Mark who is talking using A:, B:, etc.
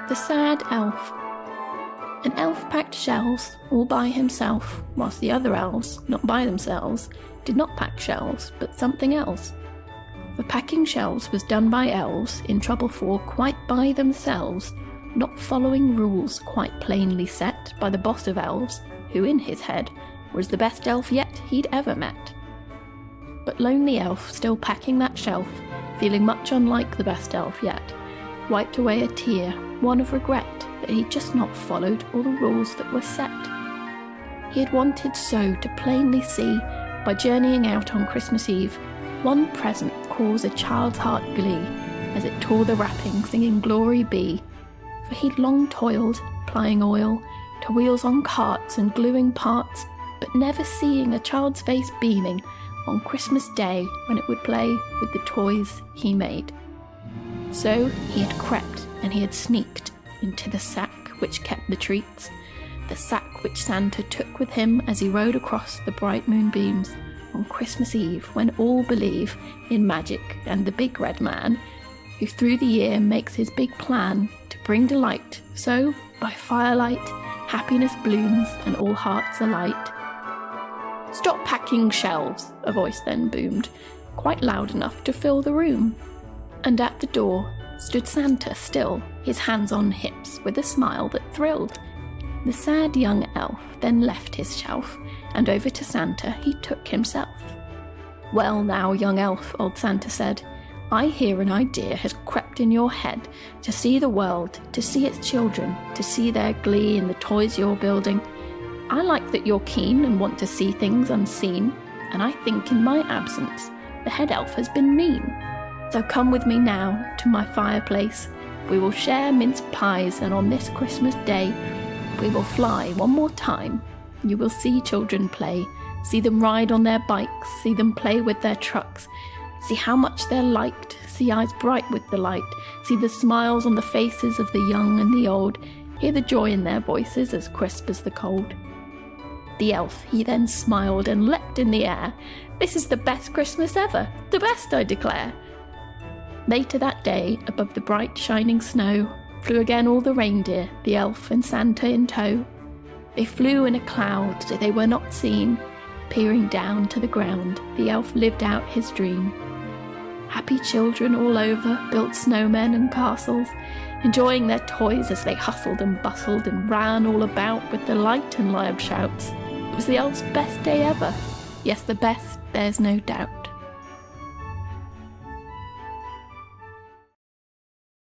A: The Sad Elf. An elf packed shelves all by himself, whilst the other elves, not by themselves, did not pack shelves, but something else. For packing shelves was done by elves in trouble for quite by themselves, not following rules quite plainly set by the boss of elves, who in his head was the best elf yet he'd ever met. But lonely elf, still packing that shelf, feeling much unlike the best elf yet, wiped away a tear, one of regret that he'd just not followed all the rules that were set. He had wanted so to plainly see, by journeying out on Christmas Eve, one present cause a child's heart glee, as it tore the wrapping, singing glory be. For he'd long toiled, plying oil, to wheels on carts and gluing parts, but never seeing a child's face beaming on Christmas Day when it would play with the toys he made. So he had crept and he had sneaked into the sack which kept the treats, the sack which Santa took with him as he rode across the bright moonbeams on Christmas Eve, when all believe in magic and the big red man, who through the year makes his big plan to bring delight. So, by firelight, happiness blooms and all hearts are light. "Stop packing shelves," a voice then boomed, quite loud enough to fill the room. And at the door stood Santa still, his hands on hips, with a smile that thrilled. The sad young elf then left his shelf, and over to Santa he took himself. "Well now, young elf," old Santa said, "I hear an idea has crept in your head to see the world, to see its children, to see their glee in the toys you're building. I like that you're keen and want to see things unseen, and I think in my absence the head elf has been mean. So come with me now to my fireplace. We will share mince pies, and on this Christmas Day we will fly one more time. You will see children play, see them ride on their bikes, see them play with their trucks, see how much they're liked, see eyes bright with delight, see the smiles on the faces of the young and the old, hear the joy in their voices as crisp as the cold." The elf, he then smiled and leapt in the air. "This is the best Christmas ever, the best, I declare." Later that day, above the bright shining snow, flew again all the reindeer, the elf and Santa in tow. They flew in a cloud so they were not seen. Peering down to the ground, the elf lived out his dream. Happy children all over built snowmen and castles, enjoying their toys as they hustled and bustled and ran all about with delight and loud shouts. It was the elf's best day ever. Yes, the best, there's no doubt.